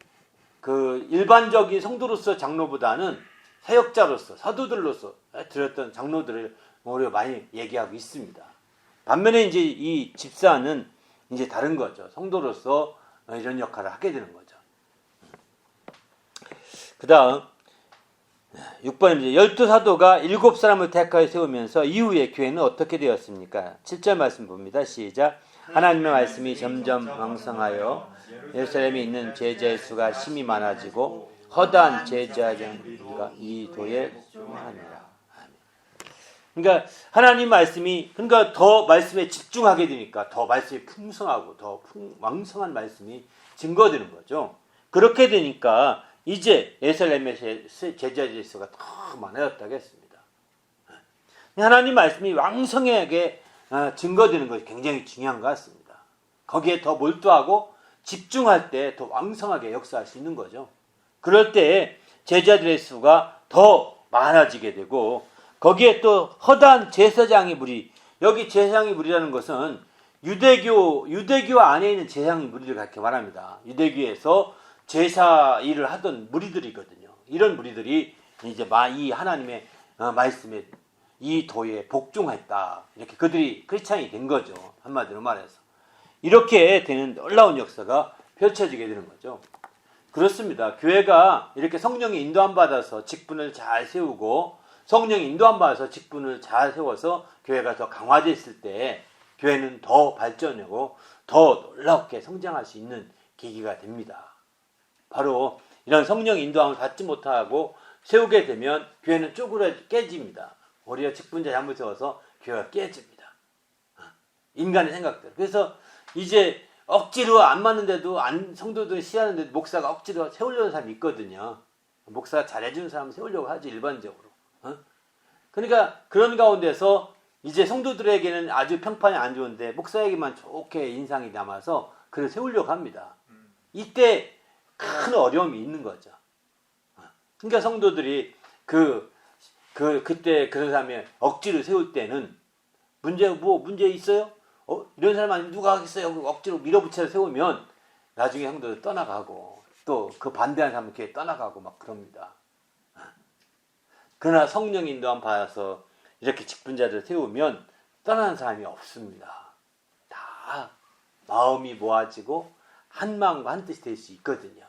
일반적인 성도로서 장로보다는 사역자로서 사도들로서 드렸던 장로들을 오히려 많이 얘기하고 있습니다. 반면에 이제 이 집사는 이제 다른 거죠. 성도로서 이런 역할을 하게 되는 거죠. 그 다음 6번입니다. 12사도가 7사람을 택하여 세우면서 이후에 교회는 어떻게 되었습니까? 7절 말씀 봅니다. 시작. 하나님의 말씀이 점점 왕성하여 예루살렘에 있는 제자의 수가 심히 많아지고 허다한 제자가 이 도에 충만하니라. 그러니까 하나님 말씀이 그러니까 더 말씀에 집중하게 되니까 더 말씀이 풍성하고 더 왕성한 말씀이 증거되는 거죠. 그렇게 되니까 이제 예루살렘의 제자의 수가 더 많아졌다고 했습니다. 하나님 말씀이 왕성하게 증거되는 것이 굉장히 중요한 것 같습니다. 거기에 더 몰두하고 집중할 때 더 왕성하게 역사할 수 있는 거죠. 그럴 때 제자들의 수가 더 많아지게 되고 거기에 또 허다한 제사장의 무리, 여기 제사장의 무리라는 것은 유대교 안에 있는 제사장의 무리를 그렇게 말합니다. 유대교에서 제사 일을 하던 무리들이거든요. 이런 무리들이 이제 이 하나님의 말씀에 이 도에 복종했다. 이렇게 그들이 크리스찬이 된 거죠. 한마디로 말해서. 이렇게 되는 놀라운 역사가 펼쳐지게 되는 거죠. 그렇습니다. 교회가 이렇게 성령의 인도함 받아서 직분을 잘 세우고 성령의 인도함 받아서 직분을 잘 세워서 교회가 더 강화됐을 때 교회는 더 발전하고 더 놀랍게 성장할 수 있는 계기가 됩니다. 바로 이런 성령 인도함을 받지 못하고 세우게 되면 교회는 쪼그려 깨집니다. 오히려 직분자 잘못 세워서 교회가 깨집니다. 인간의 생각대로. 그래서 이제 억지로 안 맞는데도 성도들이 싫어하는데도 목사가 억지로 세우려는 사람이 있거든요. 목사가 잘해주는 사람은 세우려고 하지 일반적으로. 그러니까 그런 가운데서 이제 성도들에게는 아주 평판이 안 좋은데 목사에게만 좋게 인상이 남아서 그를 세우려고 합니다. 이때 큰 어려움이 있는 거죠. 그러니까 성도들이 그때 그런 사람이 억지로 세울 때는 문제 있어요? 이런 사람 아니면 누가 하겠어요? 억지로 밀어붙여 세우면 나중에 성도들 떠나가고 또 그 반대하는 사람은 교회 떠나가고 막 그럽니다. 그러나 성령 인도함 받아서 이렇게 직분자들 세우면 떠나는 사람이 없습니다. 다 마음이 모아지고 한 마음과 한 뜻이 될 수 있거든요.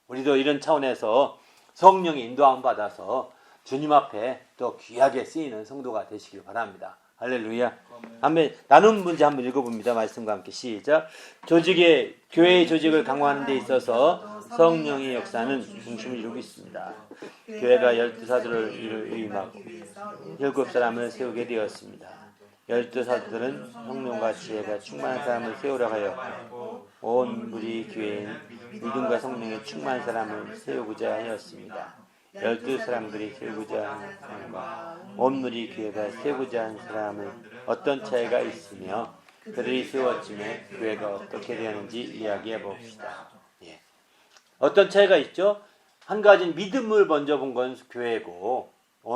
우리도 이런 차원에서 성령의 인도함 받아서 주님 앞에 또 귀하게 쓰이는 성도가 되시길 바랍니다. 할렐루야. 한번 나눈 문제 한번 읽어봅니다. 말씀과 함께 시작. 교회의 조직을 강화하는 데 있어서 성령의 역사는 중심을 이루고 있습니다. 교회가 12사도를 의임하고 7사람을 세우게 되었습니다. 12사도들은 성령과 지혜가 충만한 사람을 세우려 하였고 온 무리 교회는 믿음과 성령에 충만한 사람을 세우고자 하였습니다. 12사람들이 세우고자 하는 사람과 온 무리 교회가 세우고자 하는 사람은 어떤 차이가 있으며 그들이 세웠음에 교회가 어떻게 되었는지 이야기해 봅시다. 어떤 차이가 있죠? 한 가지는 믿음을 먼저 본 건 교회고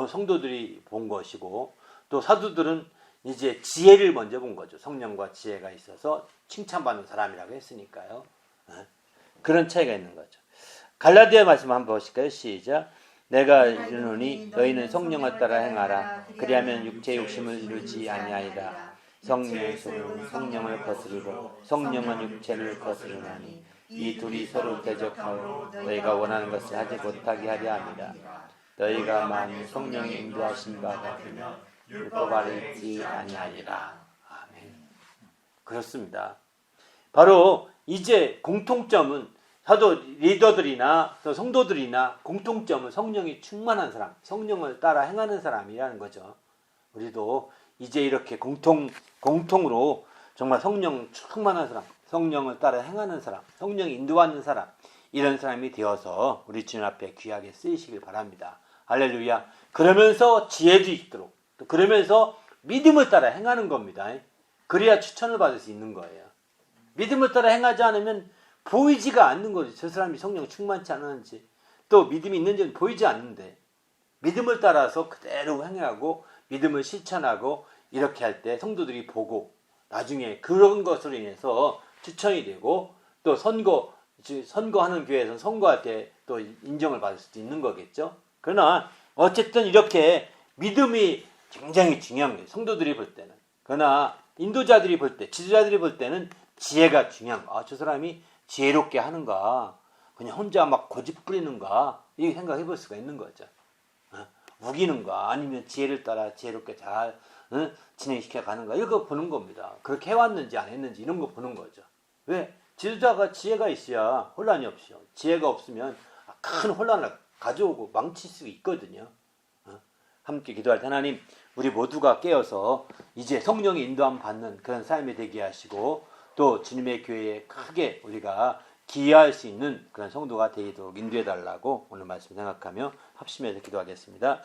성도들이 본 것이고 또 사도들은 이제 지혜를 먼저 본 거죠. 성령과 지혜가 있어서 칭찬받는 사람이라고 했으니까요. 그런 차이가 있는 거죠. 갈라디아 말씀 한번 보실까요? 시작. 내가 이르노니 너희는 성령을 따라 행하라. 그리하면 육체의 욕심을 이루지 아니하리라. 성령의 소는 성령을 거스르고 성령은 육체를 거스르나니 이 둘이 서로 대적하여 너희가 원하는 것을 하지 못하게 하려 합니다. 너희가 만일 성령의 인도하신 바 같으면 율법 아래 있지 아니하리라. 아멘. 그렇습니다. 바로 이제 공통점은 사도 리더들이나 또 성도들이나 공통점은 성령이 충만한 사람, 성령을 따라 행하는 사람이라는 거죠. 우리도 이제 이렇게 공통으로 정말 성령 충만한 사람, 성령을 따라 행하는 사람, 성령이 인도하는 사람, 이런 사람이 되어서 우리 주님 앞에 귀하게 쓰이시길 바랍니다. 할렐루야. 그러면서 지혜도 있도록, 또 그러면서 믿음을 따라 행하는 겁니다. 그래야 추천을 받을 수 있는 거예요. 믿음을 따라 행하지 않으면 보이지가 않는 거죠. 저 사람이 성령 충만치 않은지, 또 믿음이 있는지는 보이지 않는데 믿음을 따라서 그대로 행하고 믿음을 실천하고 이렇게 할 때 성도들이 보고 나중에 그런 것으로 인해서 추천이 되고 또 선거하는 교회에서는 선거할 때 또 인정을 받을 수도 있는 거겠죠. 그러나 어쨌든 이렇게 믿음이 굉장히 중요한 거예요. 성도들이 볼 때는. 그러나 인도자들이 볼 때, 지도자들이 볼 때는 지혜가 중요한 거야. 저 사람이 지혜롭게 하는가, 그냥 혼자 막 고집 부리는가, 이렇게 생각해 볼 수가 있는 거죠. 우기는가, 아니면 지혜를 따라 지혜롭게 잘 진행시켜 가는가, 이거 보는 겁니다. 그렇게 해왔는지 안 했는지 이런 거 보는 거죠. 왜? 지도자가 지혜가 있어야 혼란이 없죠. 지혜가 없으면 큰 혼란을 가져오고 망칠 수 있거든요. 함께 기도할 때 하나님, 우리 모두가 깨어서 이제 성령의 인도함 받는 그런 삶이 되게 하시고 또 주님의 교회에 크게 우리가 기여할 수 있는 그런 성도가 되도록 인도해 달라고 오늘 말씀 생각하며 합심해서 기도하겠습니다.